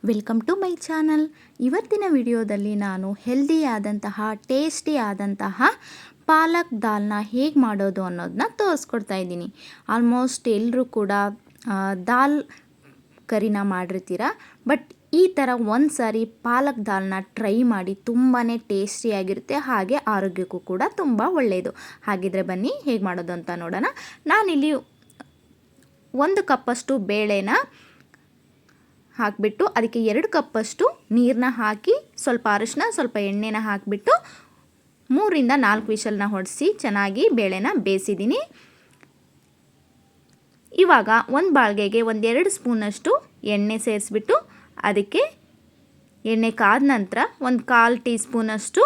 Welcome to my channel. ಇವತ್ತಿನ ವಿಡಿಯೋದಲ್ಲಿ ನಾನು ಹೆಲ್ದಿ ಆದಂತಹ ಟೇಸ್ಟಿ ಆದಂತಹ ಪಾಲಕ್ ದಾಲ್ನ ಹೇಗೆ ಮಾಡೋದು ಅನ್ನೋದನ್ನ ತೋರಿಸ್ಕೊಡ್ತಾ ಇದ್ದೀನಿ. ಆಲ್ಮೋಸ್ಟ್ ಎಲ್ಲರೂ ಕೂಡ ದಾಲ್ ಕರಿನ ಮಾಡಿರ್ತೀರ, ಬಟ್ ಈ ಥರ ಒಂದು ಸಾರಿ ಪಾಲಕ್ ದಾಲ್ನ ಟ್ರೈ ಮಾಡಿ. ತುಂಬಾ ಟೇಸ್ಟಿಯಾಗಿರುತ್ತೆ, ಹಾಗೆ ಆರೋಗ್ಯಕ್ಕೂ ಕೂಡ ತುಂಬ ಒಳ್ಳೆಯದು. ಹಾಗಿದ್ರೆ ಬನ್ನಿ ಹೇಗೆ ಮಾಡೋದು ಅಂತ ನೋಡೋಣ. ನಾನಿಲ್ಲಿ 1 ಕಪ್ಪಷ್ಟು ಬೇಳೆನ ಹಾಕಿಬಿಟ್ಟು ಅದಕ್ಕೆ 2 ಕಪ್ಪಷ್ಟು ನೀರನ್ನ ಹಾಕಿ ಸ್ವಲ್ಪ ಅರಿಶಿನ ಸ್ವಲ್ಪ ಎಣ್ಣೆನ ಹಾಕಿಬಿಟ್ಟು 3ರಿಂದ 4 ವಿಷಲ್ನ ಹೊಡೆಸಿ ಚೆನ್ನಾಗಿ ಬೇಳೆನ ಬೇಯಿಸಿದ್ದೀನಿ. ಇವಾಗ ಒಂದು ಬಾಳ್ಗೆಗೆ 1-2 ಸ್ಪೂನಷ್ಟು ಎಣ್ಣೆ ಸೇರಿಸ್ಬಿಟ್ಟು ಅದಕ್ಕೆ ಎಣ್ಣೆ ಕಾದ ನಂತರ 1/4 ಟೀ ಸ್ಪೂನಷ್ಟು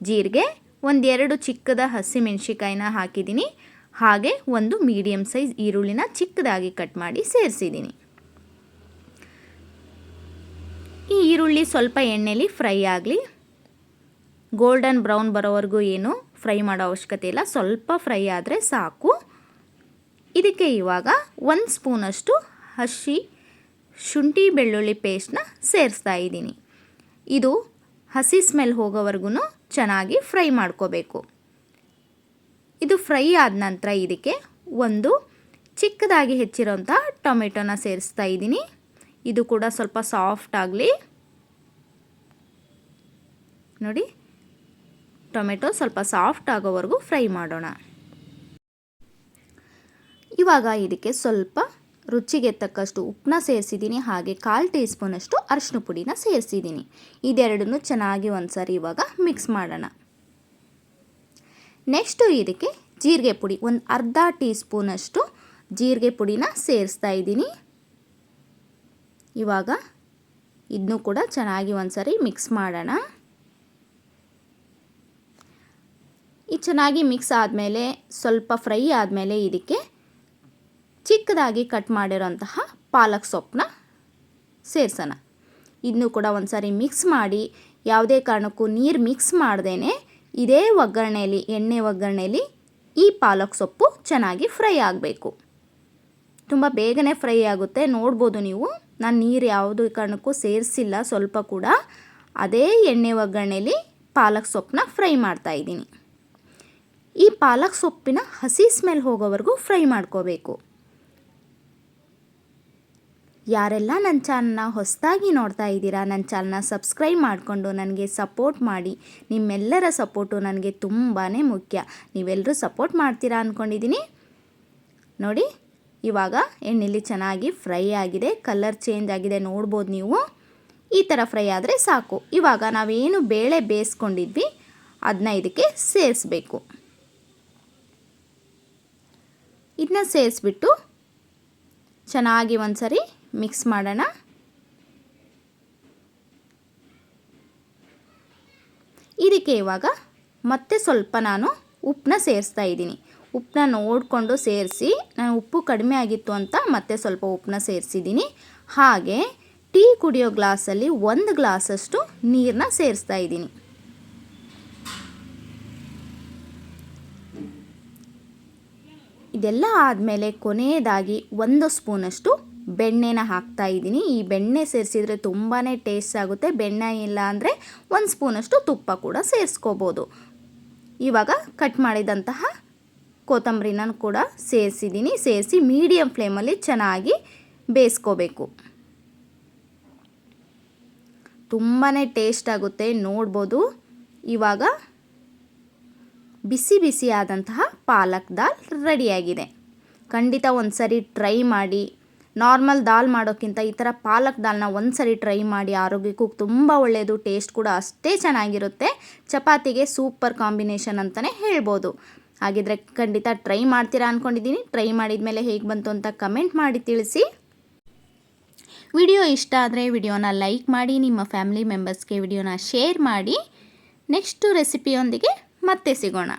ಜೀರಿಗೆ, 1-2 ಚಿಕ್ಕದ ಹಸಿಮೆಣಸಿಕಾಯಿನ ಹಾಕಿದ್ದೀನಿ. ಹಾಗೆ ಒಂದು ಮೀಡಿಯಮ್ ಸೈಜ್ ಈರುಳ್ಳಿನ ಚಿಕ್ಕದಾಗಿ ಕಟ್ ಮಾಡಿ ಸೇರಿಸಿದ್ದೀನಿ. ಈ ಈರುಳ್ಳಿ ಸ್ವಲ್ಪ ಎಣ್ಣೆಯಲ್ಲಿ ಫ್ರೈ ಆಗಲಿ. ಗೋಲ್ಡನ್ ಬ್ರೌನ್ ಬರೋವರೆಗೂ ಏನು ಫ್ರೈ ಮಾಡೋ ಅವಶ್ಯಕತೆ ಇಲ್ಲ, ಸ್ವಲ್ಪ ಫ್ರೈ ಆದರೆ ಸಾಕು. ಇದಕ್ಕೆ ಇವಾಗ 1 ಸ್ಪೂನಷ್ಟು ಹಸಿ ಶುಂಠಿ ಬೆಳ್ಳುಳ್ಳಿ ಪೇಸ್ಟ್ನ ಸೇರಿಸ್ತಾ ಇದ್ದೀನಿ. ಇದು ಹಸಿ ಸ್ಮೆಲ್ ಹೋಗೋವರೆಗೂ ಚೆನ್ನಾಗಿ ಫ್ರೈ ಮಾಡ್ಕೋಬೇಕು. ಇದು ಫ್ರೈ ಆದ ನಂತರ ಇದಕ್ಕೆ ಒಂದು ಚಿಕ್ಕದಾಗಿ ಹೆಚ್ಚಿರೋಂಥ ಟೊಮೆಟೊನ ಸೇರಿಸ್ತಾ ಇದ್ದೀನಿ. ಇದು ಕೂಡ ಸ್ವಲ್ಪ ಸಾಫ್ಟ್ ಆಗಲಿ. ನೋಡಿ, ಟೊಮೆಟೊ ಸ್ವಲ್ಪ ಸಾಫ್ಟ್ ಆಗೋವರೆಗೂ ಫ್ರೈ ಮಾಡೋಣ. ಇವಾಗ ಇದಕ್ಕೆ ಸ್ವಲ್ಪ ರುಚಿಗೆ ತಕ್ಕಷ್ಟು ಉಪ್ಪನ್ನ ಸೇರಿಸಿದ್ದೀನಿ. ಹಾಗೆ 1/4 ಟೀ ಸ್ಪೂನಷ್ಟು ಅರಿಶಿನ ಪುಡಿನ ಸೇರಿಸಿದ್ದೀನಿ. ಇದೆರಡನ್ನೂ ಚೆನ್ನಾಗಿ ಒಂದ್ಸರಿ ಇವಾಗ ಮಿಕ್ಸ್ ಮಾಡೋಣ. ನೆಕ್ಸ್ಟು ಇದಕ್ಕೆ ಜೀರಿಗೆ ಪುಡಿ, ಒಂದು ಅರ್ಧ ಟೀ ಸ್ಪೂನಷ್ಟು ಜೀರಿಗೆ ಪುಡಿನ ಸೇರಿಸ್ತಾ ಇದ್ದೀನಿ. ಇವಾಗ ಇದನ್ನು ಕೂಡ ಚೆನ್ನಾಗಿ ಒಂದ್ಸರಿ ಮಿಕ್ಸ್ ಮಾಡೋಣ. ಈ ಚೆನ್ನಾಗಿ ಮಿಕ್ಸ್ ಆದಮೇಲೆ ಸ್ವಲ್ಪ ಫ್ರೈ ಆದಮೇಲೆ ಇದಕ್ಕೆ ಚಿಕ್ಕದಾಗಿ ಕಟ್ ಮಾಡಿರೋಂತಹ ಪಾಲಕ್ ಸೊಪ್ಪನ್ನ ಸೇರಿಸೋಣ. ಇದನ್ನು ಕೂಡ ಒಂದ್ಸರಿ ಮಿಕ್ಸ್ ಮಾಡಿ, ಯಾವುದೇ ಕಾರಣಕ್ಕೂ ನೀರು ಮಿಕ್ಸ್ ಮಾಡ್ದೇನೆ ಇದೇ ಒಗ್ಗರಣೆಯಲ್ಲಿ, ಎಣ್ಣೆ ಒಗ್ಗರಣೆಯಲ್ಲಿ ಈ ಪಾಲಕ್ ಸೊಪ್ಪು ಚೆನ್ನಾಗಿ ಫ್ರೈ ಆಗಬೇಕು. ತುಂಬ ಬೇಗನೆ ಫ್ರೈ ಆಗುತ್ತೆ. ನೋಡ್ಬೋದು ನೀವು, ನಾನು ನೀರು ಯಾವುದೇ ಕಾರಣಕ್ಕೂ ಸೇರಿಸಿಲ್ಲ ಸ್ವಲ್ಪ ಕೂಡ. ಅದೇ ಎಣ್ಣೆ ಒಗ್ಗರಣೆಯಲ್ಲಿ ಪಾಲಕ್ ಸೊಪ್ಪನ್ನ ಫ್ರೈ ಮಾಡ್ತಾ ಇದ್ದೀನಿ. ಈ ಪಾಲಕ್ ಸೊಪ್ಪಿನ ಹಸಿ ಸ್ಮೆಲ್ ಹೋಗೋವರೆಗೂ ಫ್ರೈ ಮಾಡ್ಕೋಬೇಕು. ಯಾರೆಲ್ಲ ನನ್ನ ಚಾನಲ್ನ ಹೊಸದಾಗಿ ನೋಡ್ತಾ ಇದ್ದೀರಾ, ನನ್ನ ಚಾನಲ್ನ ಸಬ್ಸ್ಕ್ರೈಬ್ ಮಾಡಿಕೊಂಡು ನನಗೆ ಸಪೋರ್ಟ್ ಮಾಡಿ. ನಿಮ್ಮೆಲ್ಲರ ಸಪೋರ್ಟು ನನಗೆ ತುಂಬಾ ಮುಖ್ಯ. ನೀವೆಲ್ಲರೂ ಸಪೋರ್ಟ್ ಮಾಡ್ತೀರಾ ಅಂದ್ಕೊಂಡಿದ್ದೀನಿ. ನೋಡಿ, ಇವಾಗ ಎಣ್ಣೆಲಿ ಚೆನ್ನಾಗಿ ಫ್ರೈ ಆಗಿದೆ, ಕಲರ್ ಚೇಂಜ್ ಆಗಿದೆ, ನೋಡ್ಬೋದು ನೀವು. ಈ ಥರ ಫ್ರೈ ಆದರೆ ಸಾಕು. ಇವಾಗ ನಾವೇನು ಬೇಳೆ ಬೇಯಿಸ್ಕೊಂಡಿದ್ವಿ ಅದನ್ನ ಇದಕ್ಕೆ ಸೇರಿಸ್ಬೇಕು. ಇದನ್ನ ಸೇರಿಸ್ಬಿಟ್ಟು ಚೆನ್ನಾಗಿ ಒಂದ್ಸರಿ ಮಿಕ್ಸ್ ಮಾಡೋಣ. ಇದಕ್ಕೆ ಇವಾಗ ಮತ್ತೆ ಸ್ವಲ್ಪ ನಾನು ಉಪ್ಪನ್ನ ಸೇರಿಸ್ತಾ ಇದ್ದೀನಿ. ಉಪ್ಪನ್ನ ನೋಡಿಕೊಂಡು ಸೇರಿಸಿ, ನಾನು ಉಪ್ಪು ಕಡಿಮೆ ಆಗಿತ್ತು ಅಂತ ಮತ್ತೆ ಸ್ವಲ್ಪ ಉಪ್ಪನ್ನ ಸೇರಿಸಿದ್ದೀನಿ. ಹಾಗೆ ಟೀ ಕುಡಿಯೋ ಗ್ಲಾಸಲ್ಲಿ 1 ಗ್ಲಾಸಷ್ಟು ನೀರನ್ನ ಸೇರಿಸ್ತಾ ಇದ್ದೀನಿ. ಇದೆಲ್ಲ ಆದಮೇಲೆ ಕೊನೆಯದಾಗಿ 1 ಸ್ಪೂನಷ್ಟು ಬೆಣ್ಣೆನ ಹಾಕ್ತಾ ಇದ್ದೀನಿ. ಈ ಬೆಣ್ಣೆ ಸೇರಿಸಿದರೆ ತುಂಬಾ ಟೇಸ್ಟ್ ಆಗುತ್ತೆ. ಬೆಣ್ಣೆ ಇಲ್ಲ ಅಂದರೆ 1 ಸ್ಪೂನಷ್ಟು ತುಪ್ಪ ಕೂಡ ಸೇರಿಸ್ಕೋಬೋದು. ಇವಾಗ ಕಟ್ ಮಾಡಿದಂತಹ ಕೊತ್ತಂಬರಿನ ಕೂಡ ಸೇರಿಸಿದ್ದೀನಿ. ಸೇರಿಸಿ ಮೀಡಿಯಮ್ ಫ್ಲೇಮಲ್ಲಿ ಚೆನ್ನಾಗಿ ಬೇಯಿಸ್ಕೋಬೇಕು. ತುಂಬಾ ಟೇಸ್ಟ್ ಆಗುತ್ತೆ, ನೋಡ್ಬೋದು. ಇವಾಗ ಬಿಸಿ ಬಿಸಿ ಆದಂತಹ ಪಾಲಕ್ ದಾಲ್ ರೆಡಿಯಾಗಿದೆ. ಖಂಡಿತ ಒಂದು ಸರಿ ಟ್ರೈ ಮಾಡಿ. ನಾರ್ಮಲ್ ದಾಲ್ ಮಾಡೋಕ್ಕಿಂತ ಈ ಥರ ಪಾಲಕ್ ದಾಲ್ನ ಒಂದು ಸರಿ ಟ್ರೈ ಮಾಡಿ. ಆರೋಗ್ಯಕ್ಕೂ ತುಂಬ ಒಳ್ಳೆಯದು, ಟೇಸ್ಟ್ ಕೂಡ ಅಷ್ಟೇ ಚೆನ್ನಾಗಿರುತ್ತೆ. ಚಪಾತಿಗೆ ಸೂಪರ್ ಕಾಂಬಿನೇಷನ್ ಅಂತಲೇ ಹೇಳ್ಬೋದು. ಹಾಗಿದ್ರೆ ಖಂಡಿತ ಟ್ರೈ ಮಾಡ್ತೀರಾ ಅಂದ್ಕೊಂಡಿದ್ದೀನಿ. ಟ್ರೈ ಮಾಡಿದ ಮೇಲೆ ಹೇಗೆ ಬಂತು ಅಂತ ಕಮೆಂಟ್ ಮಾಡಿ ತಿಳಿಸಿ. ವಿಡಿಯೋ ಇಷ್ಟ ಆದರೆ ವಿಡಿಯೋನ ಲೈಕ್ ಮಾಡಿ, ನಿಮ್ಮ ಫ್ಯಾಮಿಲಿ ಮೆಂಬರ್ಸ್ಗೆ ವಿಡಿಯೋನ ಶೇರ್ ಮಾಡಿ. ನೆಕ್ಸ್ಟು ರೆಸಿಪಿಯೊಂದಿಗೆ ಮತ್ತೆ ಸಿಗೋಣ.